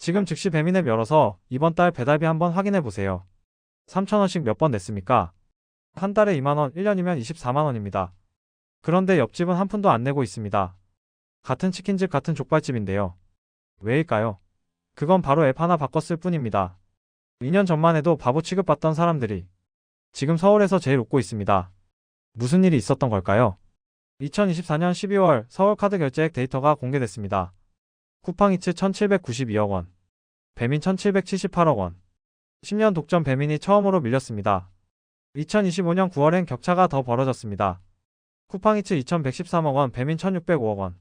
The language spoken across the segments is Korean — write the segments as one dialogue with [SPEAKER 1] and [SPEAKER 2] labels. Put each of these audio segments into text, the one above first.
[SPEAKER 1] 지금 즉시 배민 앱 열어서 이번 달 배달비 한번 확인해 보세요. 3,000원씩 몇 번 냈습니까? 한 달에 2만원, 1년이면 24만원입니다. 그런데 옆집은 한 푼도 안 내고 있습니다. 같은 치킨집 같은 족발집인데요. 왜일까요? 그건 바로 앱 하나 바꿨을 뿐입니다. 2년 전만 해도 바보 취급받던 사람들이 지금 서울에서 제일 웃고 있습니다. 무슨 일이 있었던 걸까요? 2024년 12월 서울 카드 결제액 데이터가 공개됐습니다. 쿠팡이츠 1,792억 원, 배민 1,778억 원. 10년 독점 배민이 처음으로 밀렸습니다. 2025년 9월엔 격차가 더 벌어졌습니다. 쿠팡이츠 2,113억 원, 배민 1,605억 원.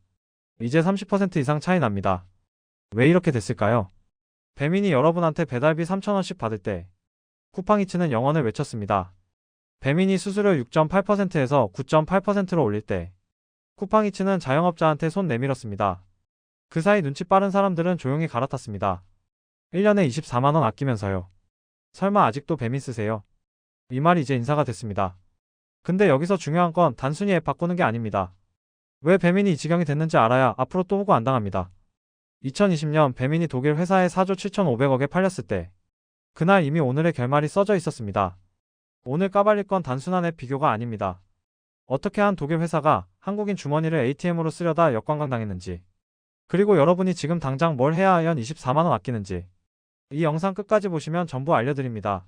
[SPEAKER 1] 이제 30% 이상 차이 납니다. 왜 이렇게 됐을까요? 배민이 여러분한테 배달비 3,000원씩 받을 때 쿠팡이츠는 0원을 외쳤습니다. 배민이 수수료 6.8%에서 9.8%로 올릴 때 쿠팡이츠는 자영업자한테 손 내밀었습니다. 그 사이 눈치 빠른 사람들은 조용히 갈아탔습니다. 1년에 24만원 아끼면서요. 설마 아직도 배민 쓰세요? 이 말이 이제 인사가 됐습니다. 근데 여기서 중요한 건 단순히 앱 바꾸는 게 아닙니다. 왜 배민이 이 지경이 됐는지 알아야 앞으로 또 호구 안 당합니다. 2020년 배민이 독일 회사에 4조 7,500억에 팔렸을 때 그날 이미 오늘의 결말이 써져 있었습니다. 오늘 까발릴 건 단순한 앱 비교가 아닙니다. 어떻게 한 독일 회사가 한국인 주머니를 ATM으로 쓰려다 역관광 당했는지, 그리고 여러분이 지금 당장 뭘 해야 연 24만원 아끼는지 이 영상 끝까지 보시면 전부 알려드립니다.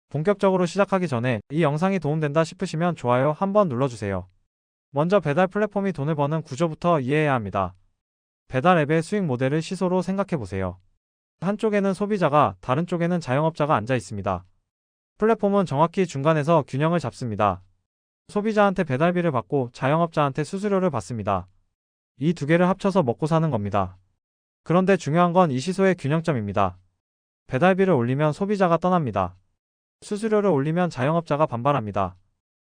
[SPEAKER 1] 본격적으로 시작하기 전에 이 영상이 도움된다 싶으시면 좋아요 한번 눌러주세요. 먼저 배달 플랫폼이 돈을 버는 구조부터 이해해야 합니다. 배달 앱의 수익 모델을 시소로 생각해보세요. 한쪽에는 소비자가, 다른 쪽에는 자영업자가 앉아 있습니다. 플랫폼은 정확히 중간에서 균형을 잡습니다. 소비자한테 배달비를 받고 자영업자한테 수수료를 받습니다. 이 두 개를 합쳐서 먹고 사는 겁니다. 그런데 중요한 건 이 시소의 균형점입니다. 배달비를 올리면 소비자가 떠납니다. 수수료를 올리면 자영업자가 반발합니다.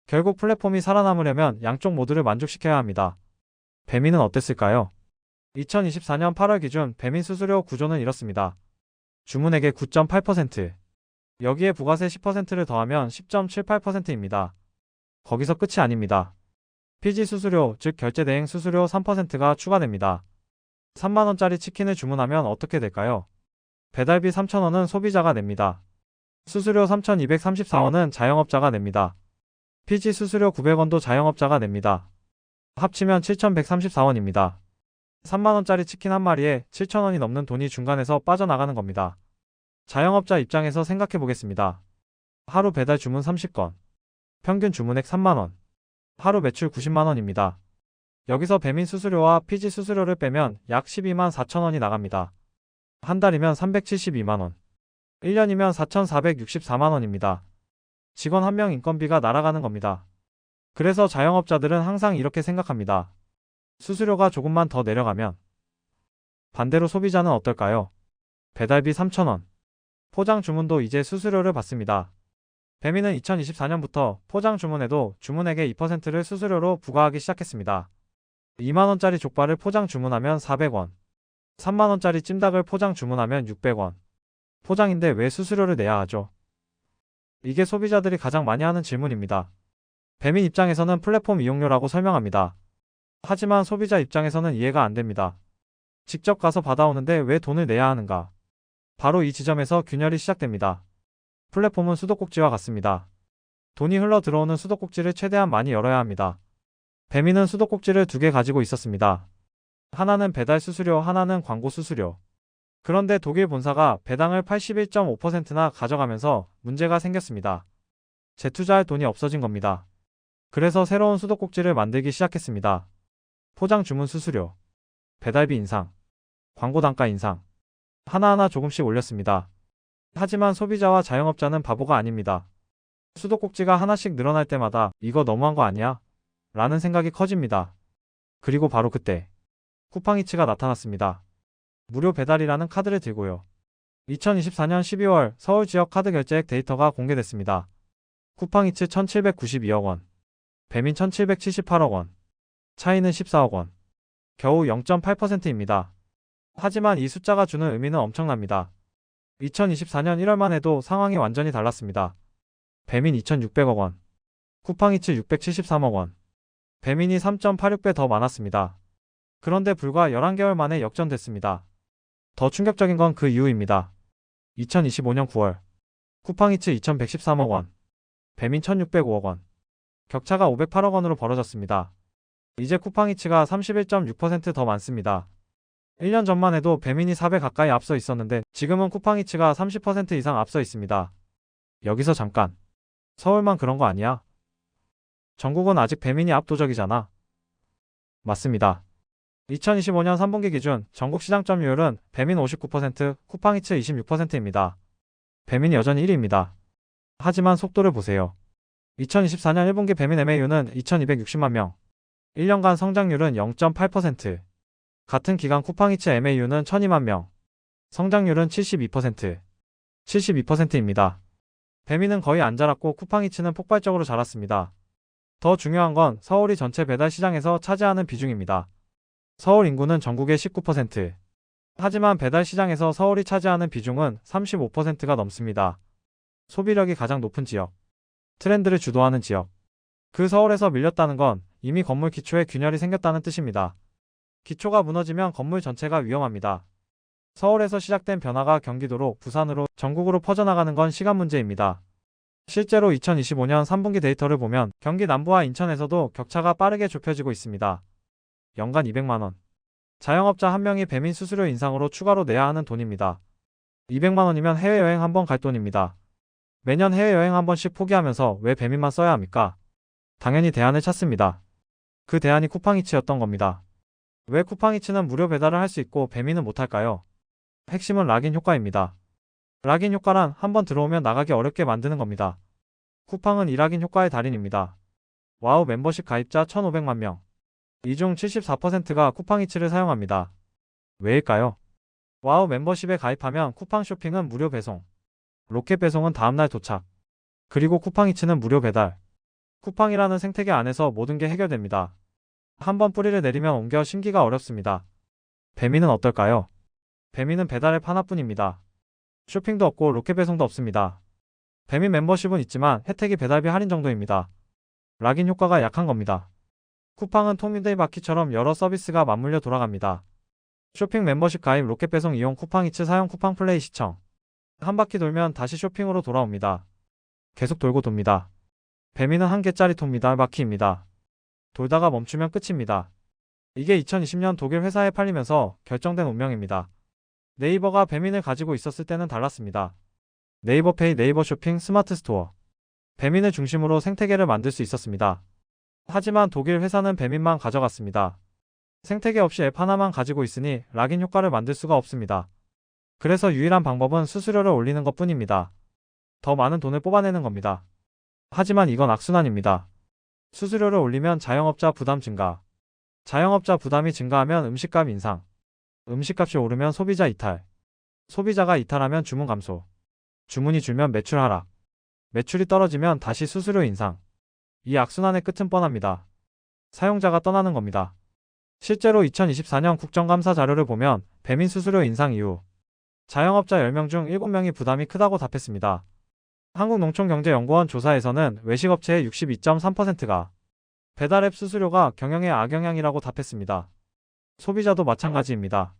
[SPEAKER 1] 결국 플랫폼이 살아남으려면 양쪽 모두를 만족시켜야 합니다. 배민은 어땠을까요? 2024년 8월 기준 배민 수수료 구조는 이렇습니다. 주문액의 9.8%, 여기에 부가세 10%를 더하면 10.78%입니다. 거기서 끝이 아닙니다. 피지 수수료, 즉 결제 대행 수수료 3%가 추가됩니다. 3만원짜리 치킨을 주문하면 어떻게 될까요? 배달비 3,000원은 소비자가 냅니다. 수수료 3,234원은 자영업자가 냅니다. 피지 수수료 900원도 자영업자가 냅니다. 합치면 7,134원입니다. 3만원짜리 치킨 한 마리에 7,000원이 넘는 돈이 중간에서 빠져나가는 겁니다. 자영업자 입장에서 생각해 보겠습니다. 하루 배달 주문 30건, 평균 주문액 3만원, 하루 매출 90만원입니다. 여기서 배민 수수료와 피지 수수료를 빼면 약 12만 4천원이 나갑니다. 한 달이면 372만원, 1년이면 4,464만원입니다. 직원 한 명 인건비가 날아가는 겁니다. 그래서 자영업자들은 항상 이렇게 생각합니다. 수수료가 조금만 더 내려가면. 반대로 소비자는 어떨까요? 배달비 3,000원, 포장 주문도 이제 수수료를 받습니다. 배민은 2024년부터 포장 주문에도 주문액의 2%를 수수료로 부과하기 시작했습니다. 2만원짜리 족발을 포장 주문하면 400원, 3만원짜리 찜닭을 포장 주문하면 600원. 포장인데 왜 수수료를 내야 하죠? 이게 소비자들이 가장 많이 하는 질문입니다. 배민 입장에서는 플랫폼 이용료라고 설명합니다. 하지만 소비자 입장에서는 이해가 안 됩니다. 직접 가서 받아오는데 왜 돈을 내야 하는가? 바로 이 지점에서 균열이 시작됩니다. 플랫폼은 수도꼭지와 같습니다. 돈이 흘러 들어오는 수도꼭지를 최대한 많이 열어야 합니다. 배민은 수도꼭지를 두 개 가지고 있었습니다. 하나는 배달 수수료, 하나는 광고 수수료. 그런데 독일 본사가 배당을 81.5%나 가져가면서 문제가 생겼습니다. 재투자할 돈이 없어진 겁니다. 그래서 새로운 수도꼭지를 만들기 시작했습니다. 포장 주문 수수료, 배달비 인상, 광고 단가 인상. 하나하나 조금씩 올렸습니다. 하지만 소비자와 자영업자는 바보가 아닙니다. 수도꼭지가 하나씩 늘어날 때마다 이거 너무한 거 아니야? 라는 생각이 커집니다. 그리고 바로 그때 쿠팡이츠가 나타났습니다. 무료 배달이라는 카드를 들고요. 2024년 12월 서울 지역 카드 결제액 데이터가 공개됐습니다. 쿠팡이츠 1,792억 원, 배민 1,778억 원, 차이는 14억 원. 겨우 0.8%입니다. 하지만 이 숫자가 주는 의미는 엄청납니다. 2024년 1월만 해도 상황이 완전히 달랐습니다. 배민 2,600억 원, 쿠팡이츠 673억 원. 배민이 3.86배 더 많았습니다. 그런데 불과 11개월 만에 역전됐습니다. 더 충격적인 건 그 이유입니다. 2025년 9월 쿠팡이츠 2113억 원, 배민 1605억 원. 격차가 508억 원으로 벌어졌습니다. 이제 쿠팡이츠가 31.6% 더 많습니다. 1년 전만 해도 배민이 4배 가까이 앞서 있었는데 지금은 쿠팡이츠가 30% 이상 앞서 있습니다. 여기서 잠깐. 서울만 그런 거 아니야? 전국은 아직 배민이 압도적이잖아. 맞습니다. 2025년 3분기 기준 전국 시장 점유율은 배민 59%, 쿠팡이츠 26%입니다. 배민이 여전히 1위입니다. 하지만 속도를 보세요. 2024년 1분기 배민 MAU는 2260만 명. 1년간 성장률은 0.8%. 같은 기간 쿠팡이츠 MAU는 1002만 명. 성장률은 72%. 72%입니다. 배민은 거의 안 자랐고 쿠팡이츠는 폭발적으로 자랐습니다. 더 중요한 건 서울이 전체 배달 시장에서 차지하는 비중입니다. 서울 인구는 전국의 19%. 하지만 배달 시장에서 서울이 차지하는 비중은 35%가 넘습니다. 소비력이 가장 높은 지역. 트렌드를 주도하는 지역. 그 서울에서 밀렸다는 건 이미 건물 기초에 균열이 생겼다는 뜻입니다. 기초가 무너지면 건물 전체가 위험합니다. 서울에서 시작된 변화가 경기도로, 부산으로, 전국으로 퍼져나가는 건 시간 문제입니다. 실제로 2025년 3분기 데이터를 보면 경기 남부와 인천에서도 격차가 빠르게 좁혀지고 있습니다. 연간 200만 원. 자영업자 한 명이 배민 수수료 인상으로 추가로 내야 하는 돈입니다. 200만 원이면 해외여행 한 번 갈 돈입니다. 매년 해외여행 한 번씩 포기하면서 왜 배민만 써야 합니까? 당연히 대안을 찾습니다. 그 대안이 쿠팡이츠였던 겁니다. 왜 쿠팡이츠는 무료 배달을 할 수 있고 배민은 못할까요? 핵심은 락인 효과입니다. 락인 효과란 한번 들어오면 나가기 어렵게 만드는 겁니다. 쿠팡은 이 락인 효과의 달인입니다. 와우 멤버십 가입자 1,500만 명. 이 중 74%가 쿠팡이츠를 사용합니다. 왜일까요? 와우 멤버십에 가입하면 쿠팡 쇼핑은 무료 배송, 로켓 배송은 다음날 도착, 그리고 쿠팡이츠는 무료 배달. 쿠팡이라는 생태계 안에서 모든 게 해결됩니다. 한번 뿌리를 내리면 옮겨 심기가 어렵습니다. 배민은 어떨까요? 배민은 배달 앱 하나뿐입니다. 쇼핑도 없고 로켓 배송도 없습니다. 배민 멤버십은 있지만 혜택이 배달비 할인 정도입니다. 락인 효과가 약한 겁니다. 쿠팡은 통밀데이 바퀴처럼 여러 서비스가 맞물려 돌아갑니다. 쇼핑 멤버십 가입, 로켓 배송 이용, 쿠팡이츠 사용, 쿠팡 플레이 시청. 한 바퀴 돌면 다시 쇼핑으로 돌아옵니다. 계속 돌고 돕니다. 배민은 한 개짜리 통밀달 바퀴입니다. 돌다가 멈추면 끝입니다. 이게 2020년 독일 회사에 팔리면서 결정된 운명입니다. 네이버가 배민을 가지고 있었을 때는 달랐습니다. 네이버페이, 네이버 쇼핑, 스마트 스토어. 배민을 중심으로 생태계를 만들 수 있었습니다. 하지만 독일 회사는 배민만 가져갔습니다. 생태계 없이 앱 하나만 가지고 있으니 락인 효과를 만들 수가 없습니다. 그래서 유일한 방법은 수수료를 올리는 것뿐입니다. 더 많은 돈을 뽑아내는 겁니다. 하지만 이건 악순환입니다. 수수료를 올리면 자영업자 부담 증가. 자영업자 부담이 증가하면 음식값 인상. 음식값이 오르면 소비자 이탈. 소비자가 이탈하면 주문 감소. 주문이 줄면 매출 하락. 매출이 떨어지면 다시 수수료 인상. 이 악순환의 끝은 뻔합니다. 사용자가 떠나는 겁니다. 실제로 2024년 국정감사 자료를 보면 배민 수수료 인상 이후 자영업자 10명 중 7명이 부담이 크다고 답했습니다. 한국농촌경제연구원 조사에서는 외식업체의 62.3%가 배달앱 수수료가 경영에 악영향이라고 답했습니다. 소비자도 마찬가지입니다.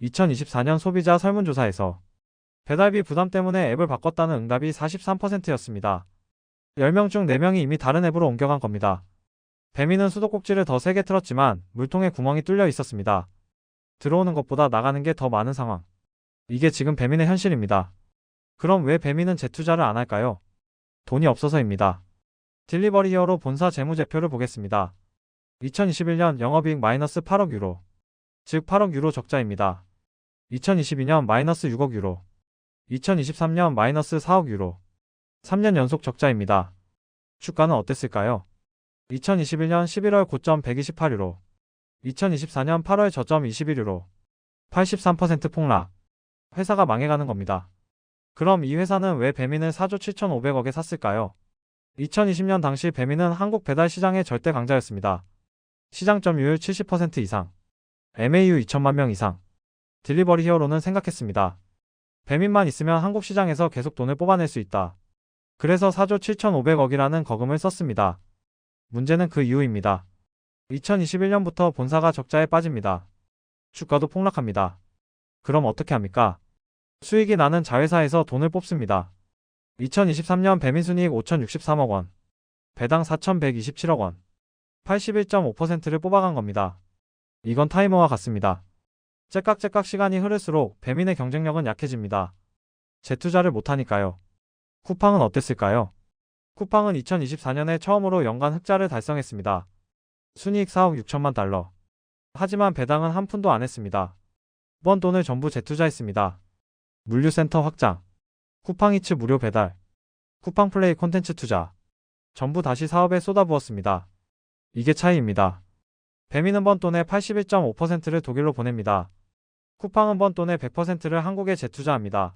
[SPEAKER 1] 2024년 소비자 설문조사에서 배달비 부담 때문에 앱을 바꿨다는 응답이 43%였습니다. 10명 중 4명이 이미 다른 앱으로 옮겨간 겁니다. 배민은 수도꼭지를 더 세게 틀었지만 물통에 구멍이 뚫려 있었습니다. 들어오는 것보다 나가는 게 더 많은 상황. 이게 지금 배민의 현실입니다. 그럼 왜 배민은 재투자를 안 할까요? 돈이 없어서입니다. 딜리버리 히어로 본사 재무제표를 보겠습니다. 2021년 영업이익 마이너스 8억 유로, 즉 8억 유로 적자입니다. 2022년 마이너스 6억 유로, 2023년 마이너스 4억 유로, 3년 연속 적자입니다. 주가는 어땠을까요? 2021년 11월 고점 128유로, 2024년 8월 저점 21유로, 83% 폭락. 회사가 망해가는 겁니다. 그럼 이 회사는 왜 배민을 4조 7,500억에 샀을까요? 2020년 당시 배민은 한국 배달 시장의 절대 강자였습니다. 시장 점유율 70% 이상, MAU 2천만 명 이상. 딜리버리 히어로는 생각했습니다. 배민만 있으면 한국 시장에서 계속 돈을 뽑아낼 수 있다. 그래서 4조 7,500억이라는 거금을 썼습니다. 문제는 그 이후입니다. 2021년부터 본사가 적자에 빠집니다. 주가도 폭락합니다. 그럼 어떻게 합니까? 수익이 나는 자회사에서 돈을 뽑습니다. 2023년 배민순이익 5,063억 원, 배당 4,127억 원, 81.5%를 뽑아간 겁니다. 이건 타이머와 같습니다. 째깍째깍 시간이 흐를수록 배민의 경쟁력은 약해집니다. 재투자를 못하니까요. 쿠팡은 어땠을까요? 쿠팡은 2024년에 처음으로 연간 흑자를 달성했습니다. 순이익 4억 6천만 달러. 하지만 배당은 한 푼도 안 했습니다. 번 돈을 전부 재투자했습니다. 물류센터 확장, 쿠팡이츠 무료 배달, 쿠팡플레이 콘텐츠 투자. 전부 다시 사업에 쏟아부었습니다. 이게 차이입니다. 배민은 번 돈의 81.5%를 독일로 보냅니다. 쿠팡은 번 돈의 100%를 한국에 재투자합니다.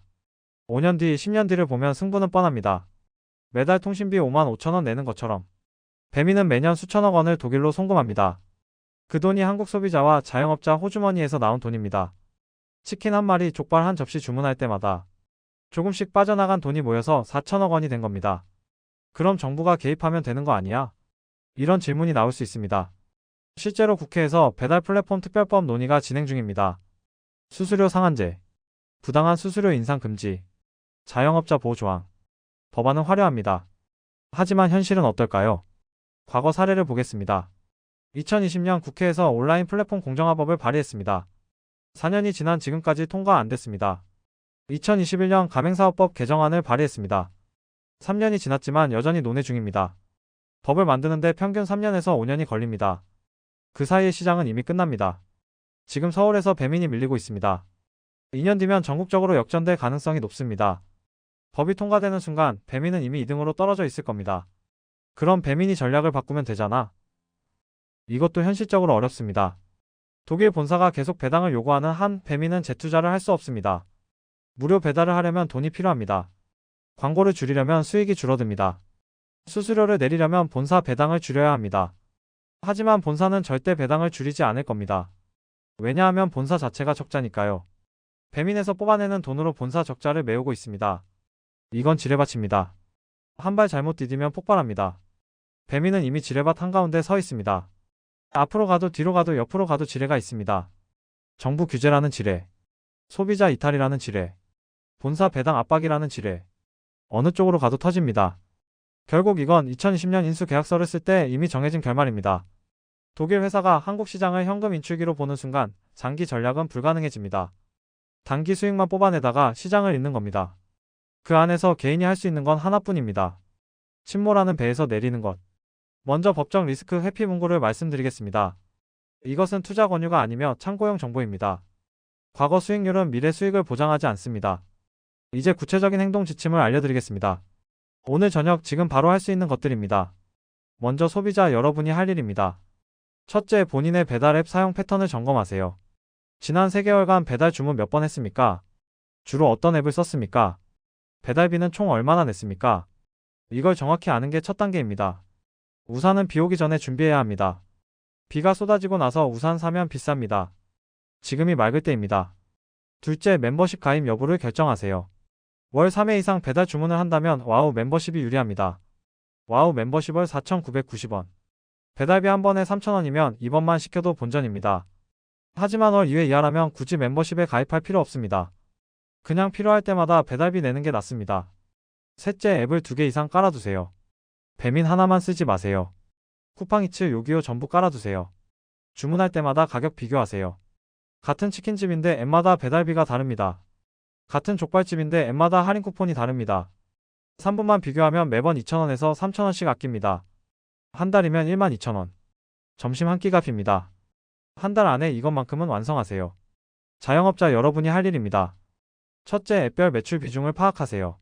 [SPEAKER 1] 5년 뒤, 10년 뒤를 보면 승부는 뻔합니다. 매달 통신비 5만 5천 원 내는 것처럼 배민은 매년 수천억 원을 독일로 송금합니다. 그 돈이 한국 소비자와 자영업자 호주머니에서 나온 돈입니다. 치킨 한 마리, 족발 한 접시 주문할 때마다 조금씩 빠져나간 돈이 모여서 4천억 원이 된 겁니다. 그럼 정부가 개입하면 되는 거 아니야? 이런 질문이 나올 수 있습니다. 실제로 국회에서 배달 플랫폼 특별법 논의가 진행 중입니다. 수수료 상한제, 부당한 수수료 인상 금지, 자영업자 보호 조항. 법안은 화려합니다. 하지만 현실은 어떨까요? 과거 사례를 보겠습니다. 2020년 국회에서 온라인 플랫폼 공정화법을 발의했습니다. 4년이 지난 지금까지 통과 안 됐습니다. 2021년 가맹사업법 개정안을 발의했습니다. 3년이 지났지만 여전히 논의 중입니다. 법을 만드는데 평균 3년에서 5년이 걸립니다. 그 사이에 시장은 이미 끝납니다. 지금 서울에서 배민이 밀리고 있습니다. 2년 뒤면 전국적으로 역전될 가능성이 높습니다. 법이 통과되는 순간 배민은 이미 2등으로 떨어져 있을 겁니다. 그럼 배민이 전략을 바꾸면 되잖아. 이것도 현실적으로 어렵습니다. 독일 본사가 계속 배당을 요구하는 한 배민은 재투자를 할 수 없습니다. 무료 배달을 하려면 돈이 필요합니다. 광고를 줄이려면 수익이 줄어듭니다. 수수료를 내리려면 본사 배당을 줄여야 합니다. 하지만 본사는 절대 배당을 줄이지 않을 겁니다. 왜냐하면 본사 자체가 적자니까요. 배민에서 뽑아내는 돈으로 본사 적자를 메우고 있습니다. 이건 지뢰밭입니다. 한 발 잘못 디디면 폭발합니다. 배민은 이미 지뢰밭 한가운데 서 있습니다. 앞으로 가도 뒤로 가도 옆으로 가도 지뢰가 있습니다. 정부 규제라는 지뢰, 소비자 이탈이라는 지뢰, 본사 배당 압박이라는 지뢰. 어느 쪽으로 가도 터집니다. 결국 이건 2020년 인수 계약서를 쓸 때 이미 정해진 결말입니다. 독일 회사가 한국 시장을 현금 인출기로 보는 순간 장기 전략은 불가능해집니다. 단기 수익만 뽑아내다가 시장을 잃는 겁니다. 그 안에서 개인이 할 수 있는 건 하나뿐입니다. 침몰하는 배에서 내리는 것. 먼저 법적 리스크 회피 문구를 말씀드리겠습니다. 이것은 투자 권유가 아니며 참고용 정보입니다. 과거 수익률은 미래 수익을 보장하지 않습니다. 이제 구체적인 행동 지침을 알려드리겠습니다. 오늘 저녁 지금 바로 할 수 있는 것들입니다. 먼저 소비자 여러분이 할 일입니다. 첫째, 본인의 배달 앱 사용 패턴을 점검하세요. 지난 3개월간 배달 주문 몇 번 했습니까? 주로 어떤 앱을 썼습니까? 배달비는 총 얼마나 냈습니까? 이걸 정확히 아는 게 첫 단계입니다. 우산은 비 오기 전에 준비해야 합니다. 비가 쏟아지고 나서 우산 사면 비쌉니다. 지금이 맑을 때입니다. 둘째, 멤버십 가입 여부를 결정하세요. 월 3회 이상 배달 주문을 한다면 와우 멤버십이 유리합니다. 와우 멤버십 월 4,990원. 배달비 한 번에 3,000원이면 이번만 시켜도 본전입니다. 하지만 월 2회 이하라면 굳이 멤버십에 가입할 필요 없습니다. 그냥 필요할 때마다 배달비 내는 게 낫습니다. 셋째, 앱을 2개 이상 깔아두세요. 배민 하나만 쓰지 마세요. 쿠팡이츠, 요기요 전부 깔아두세요. 주문할 때마다 가격 비교하세요. 같은 치킨집인데 앱마다 배달비가 다릅니다. 같은 족발집인데 앱마다 할인 쿠폰이 다릅니다. 3분만 비교하면 매번 2,000원에서 3,000원씩 아낍니다. 한 달이면 12,000원. 점심 한 끼 값입니다. 한 달 안에 이것만큼은 완성하세요. 자영업자 여러분이 할 일입니다. 첫째, 앱별 매출 비중을 파악하세요.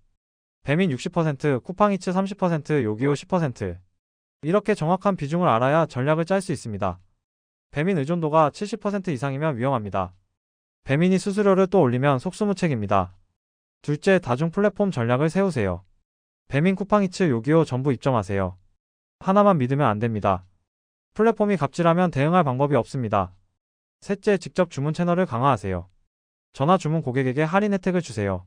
[SPEAKER 1] 배민 60%, 쿠팡이츠 30%, 요기요 10%. 이렇게 정확한 비중을 알아야 전략을 짤 수 있습니다. 배민 의존도가 70% 이상이면 위험합니다. 배민이 수수료를 또 올리면 속수무책입니다. 둘째, 다중 플랫폼 전략을 세우세요. 배민, 쿠팡이츠, 요기요 전부 입점하세요. 하나만 믿으면 안 됩니다. 플랫폼이 갑질하면 대응할 방법이 없습니다. 셋째, 직접 주문 채널을 강화하세요. 전화 주문 고객에게 할인 혜택을 주세요.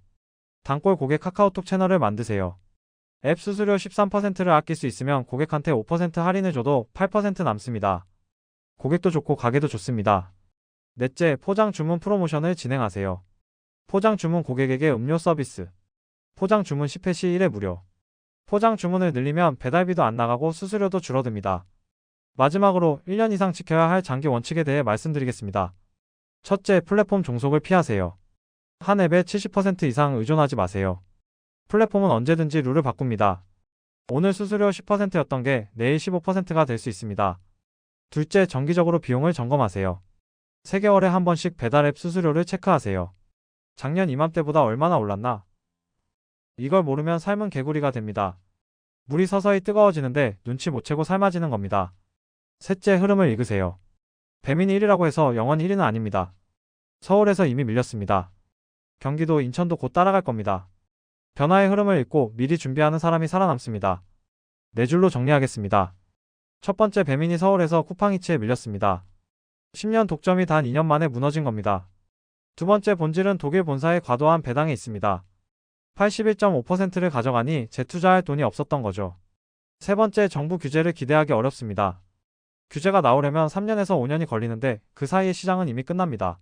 [SPEAKER 1] 단골 고객 카카오톡 채널을 만드세요. 앱 수수료 13%를 아낄 수 있으면 고객한테 5% 할인을 줘도 8% 남습니다. 고객도 좋고 가게도 좋습니다. 넷째, 포장 주문 프로모션을 진행하세요. 포장 주문 고객에게 음료 서비스. 포장 주문 10회 시 1회 무료. 포장 주문을 늘리면 배달비도 안 나가고 수수료도 줄어듭니다. 마지막으로 1년 이상 지켜야 할 장기 원칙에 대해 말씀드리겠습니다. 첫째, 플랫폼 종속을 피하세요. 한 앱에 70% 이상 의존하지 마세요. 플랫폼은 언제든지 룰을 바꿉니다. 오늘 수수료 10%였던 게 내일 15%가 될 수 있습니다. 둘째, 정기적으로 비용을 점검하세요. 3개월에 한 번씩 배달앱 수수료를 체크하세요. 작년 이맘때보다 얼마나 올랐나? 이걸 모르면 삶은 개구리가 됩니다. 물이 서서히 뜨거워지는데 눈치 못 채고 삶아지는 겁니다. 셋째, 흐름을 읽으세요. 배민이 1위라고 해서 영원 1위는 아닙니다. 서울에서 이미 밀렸습니다. 경기도, 인천도 곧 따라갈 겁니다. 변화의 흐름을 읽고 미리 준비하는 사람이 살아남습니다. 네 줄로 정리하겠습니다. 첫 번째, 배민이 서울에서 쿠팡이츠에 밀렸습니다. 10년 독점이 단 2년 만에 무너진 겁니다. 두 번째, 본질은 독일 본사의 과도한 배당에 있습니다. 81.5%를 가져가니 재투자할 돈이 없었던 거죠. 세 번째, 정부 규제를 기대하기 어렵습니다. 규제가 나오려면 3년에서 5년이 걸리는데 그 사이에 시장은 이미 끝납니다.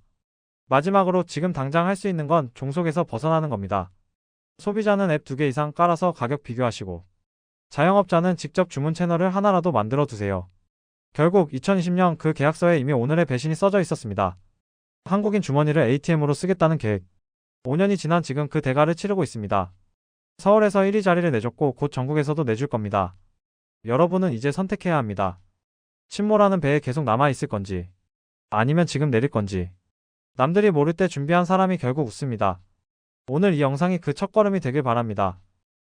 [SPEAKER 1] 마지막으로 지금 당장 할 수 있는 건 종속에서 벗어나는 겁니다. 소비자는 앱 2개 이상 깔아서 가격 비교하시고, 자영업자는 직접 주문 채널을 하나라도 만들어 두세요. 결국 2020년 그 계약서에 이미 오늘의 배신이 써져 있었습니다. 한국인 주머니를 ATM으로 쓰겠다는 계획. 5년이 지난 지금 그 대가를 치르고 있습니다. 서울에서 1위 자리를 내줬고 곧 전국에서도 내줄 겁니다. 여러분은 이제 선택해야 합니다. 침몰하는 배에 계속 남아있을 건지, 아니면 지금 내릴 건지. 남들이 모를 때 준비한 사람이 결국 웃습니다. 오늘 이 영상이 그 첫걸음이 되길 바랍니다.